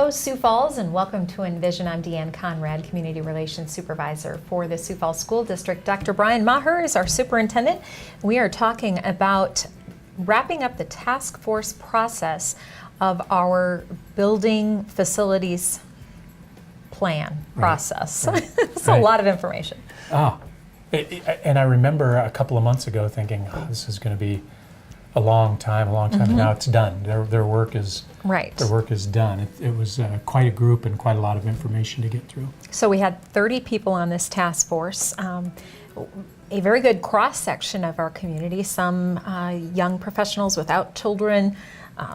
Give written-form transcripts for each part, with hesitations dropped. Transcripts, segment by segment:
Hello, Sioux Falls, and welcome to Envsion. I'm Deanne Conrad, Community Relations Supervisor for the Sioux Falls School District. Dr. Brian Maher is our superintendent. We are talking about wrapping up the task force process of our building facilities plan process. Right. It's a lot of information. And I remember a couple of months ago thinking, this is going to be a long time, and now it's done. Their work is Their work is done. It was quite a group and quite a lot of information to get through. So we had 30 people on this task force. A very good cross-section of our community, some young professionals without children,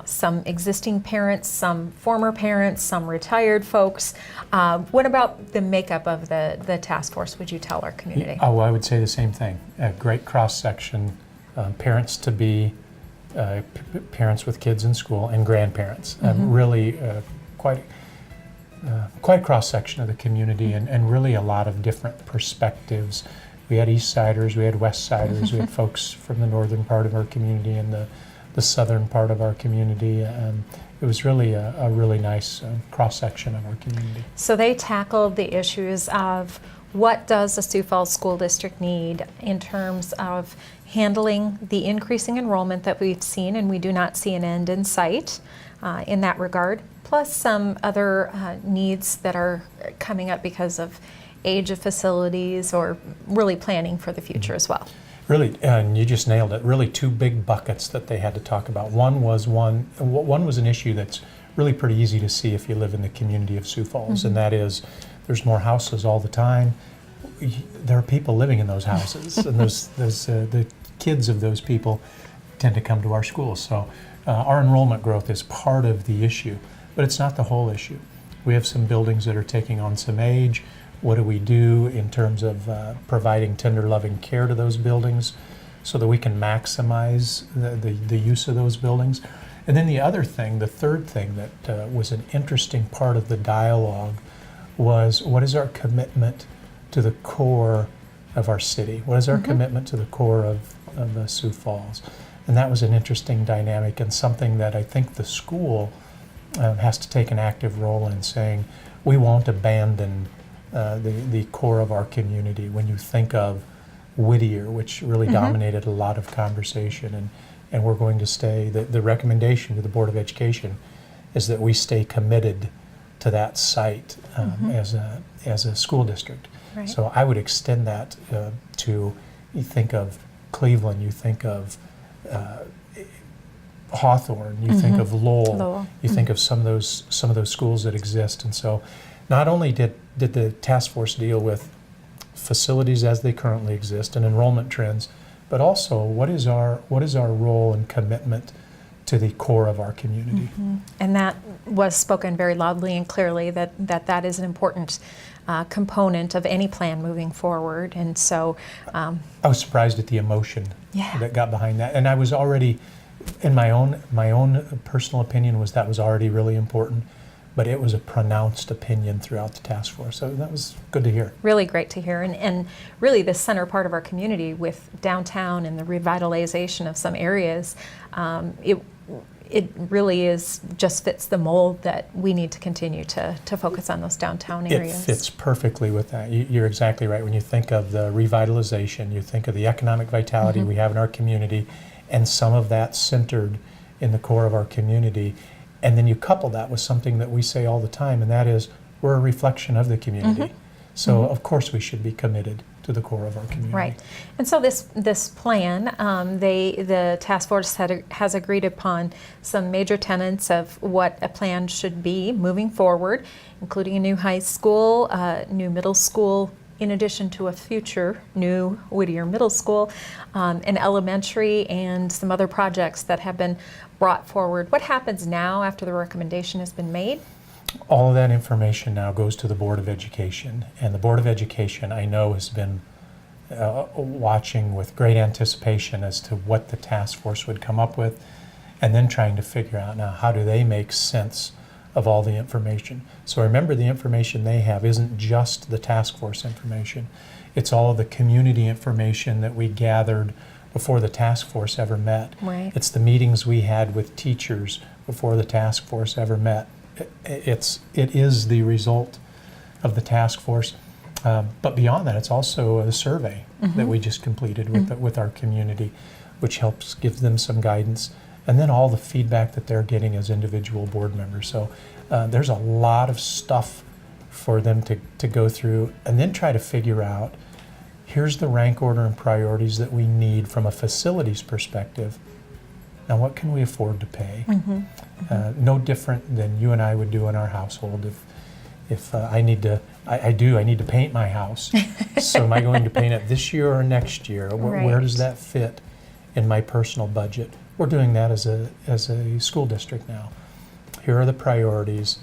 some existing parents, some former parents, some retired folks. What about the makeup of the task force, would you tell our community? Oh, I would say the same thing. A great cross-section, parents-to-be, parents with kids in school, and grandparents. Really quite a cross-section of the community, and really a lot of different perspectives. We had East Siders, we had West Siders, we had folks from the northern part of our community and the southern part of our community. It was really a really nice cross-section of our community. So they tackled the issues of what does the Sioux Falls School District need in terms of handling the increasing enrollment that we've seen, and we do not see an end in sight in that regard, plus some other needs that are coming up because of age of facilities or really planning for the future as well. Really, and you just nailed it, really two big buckets that they had to talk about. One was an issue that's really pretty easy to see if you live in the community of Sioux Falls, and that is there's more houses all the time. There are people living in those houses, and the kids of those people tend to come to our schools. So our enrollment growth is part of the issue, but it's not the whole issue. We have some buildings that are taking on some age. What do we do in terms of providing tender, loving care to those buildings so that we can maximize the use of those buildings? And then the other thing, the third thing that was an interesting part of the dialogue was, what is our commitment to the core of our city? What is our commitment to the core of Sioux Falls? And that was an interesting dynamic, and something that I think the school has to take an active role in, saying we won't abandon the core of our community. When you think of Whittier, which really dominated a lot of conversation, and we're going to stay, the recommendation to the Board of Education is that we stay committed to that site as a school district. Right. So I would extend that to, you think of Cleveland, you think of Hawthorne, you think of Lowell, you think of some of those schools that exist. And so not only did the task force deal with facilities as they currently exist and enrollment trends, but also what is our role and commitment to the core of our community. And that was spoken very loudly and clearly, that is an important component of any plan moving forward. And so I was surprised at the emotion that got behind that, and I was already, in my own personal opinion, that was already really important, but it was a pronounced opinion throughout the task force. So that was good to hear. Really great to hear, and really the center part of our community with downtown and the revitalization of some areas, it really just fits the mold that we need to continue to focus on those downtown areas. It fits perfectly with that. You're exactly right. When you think of the revitalization, you think of the economic vitality we have in our community, and some of that centered in the core of our community. And then you couple that with something that we say all the time, and that is we're a reflection of the community. So of course we should be committed to the core of our community. Right. And so this plan, the task force has agreed upon some major tenets of what a plan should be moving forward, including a new high school, new middle school, in addition to a future new Whittier Middle School, an elementary, and some other projects that have been brought forward. What happens now after the recommendation has been made? All of that information now goes to the Board of Education, and the Board of Education, I know, has been watching with great anticipation as to what the task force would come up with, and then trying to figure out now how do they make sense of all the information. So remember, the information they have isn't just the task force information. It's all of the community information that we gathered before the task force ever met. Right. It's the meetings we had with teachers before the task force ever met. it is the result of the task force. But beyond that, it's also a survey that we just completed with our community, which helps give them some guidance, and then all the feedback that they're getting as individual board members. So there's a lot of stuff for them to go through and then try to figure out, here's the rank order and priorities that we need from a facilities perspective. Now, what can we afford to pay? No different than you and I would do in our household. If I need to paint my house. So am I going to paint it this year or next year? Where does that fit in my personal budget? We're doing that as a school district now. Here are the priorities.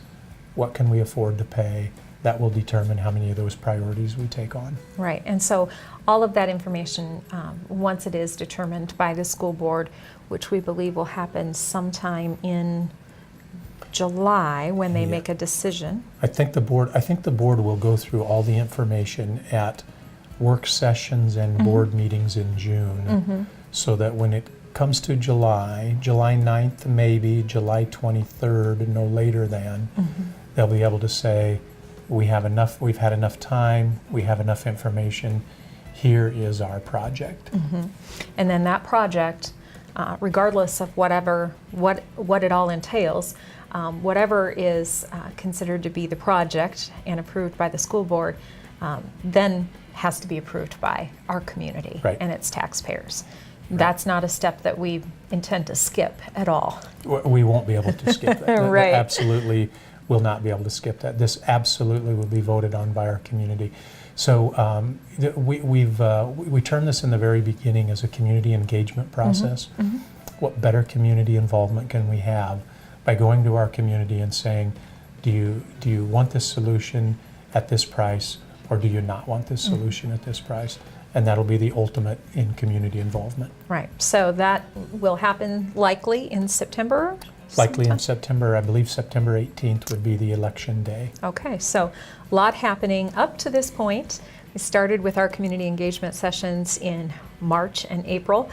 What can we afford to pay? That will determine how many of those priorities we take on. Right, and so all of that information, once it is determined by the school board, which we believe will happen sometime in July when they make a decision. I think the board will go through all the information at work sessions and board meetings in June, so that when it comes to July 9th maybe, July 23rd, no later than, they'll be able to say, we've had enough time, we have enough information, here is our project. And then that project, regardless of what it all entails, whatever is considered to be the project and approved by the school board, then has to be approved by our community and its taxpayers. That's not a step that we intend to skip at all. We won't be able to skip that. Right. Absolutely will not be able to skip that. This absolutely will be voted on by our community. So we turned this in the very beginning as a community engagement process. What better community involvement can we have by going to our community and saying, do you want this solution at this price, or do you not want this solution at this price? And that'll be the ultimate in community involvement. Right, so that will happen likely in September? Likely in September. I believe September 18th would be the election day. Okay, so a lot happening up to this point. We started with our community engagement sessions in March and April.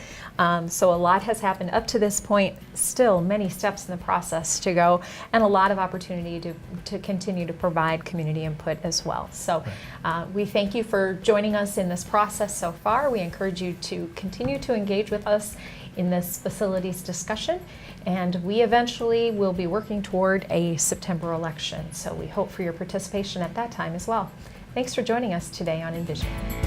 So a lot has happened up to this point. Still many steps in the process to go, and a lot of opportunity to continue to provide community input as well. So we thank you for joining us in this process so far. We encourage you to continue to engage with us in this facilities discussion, and we eventually will be working toward a September election. So we hope for your participation at that time as well. Thanks for joining us today on Envsion.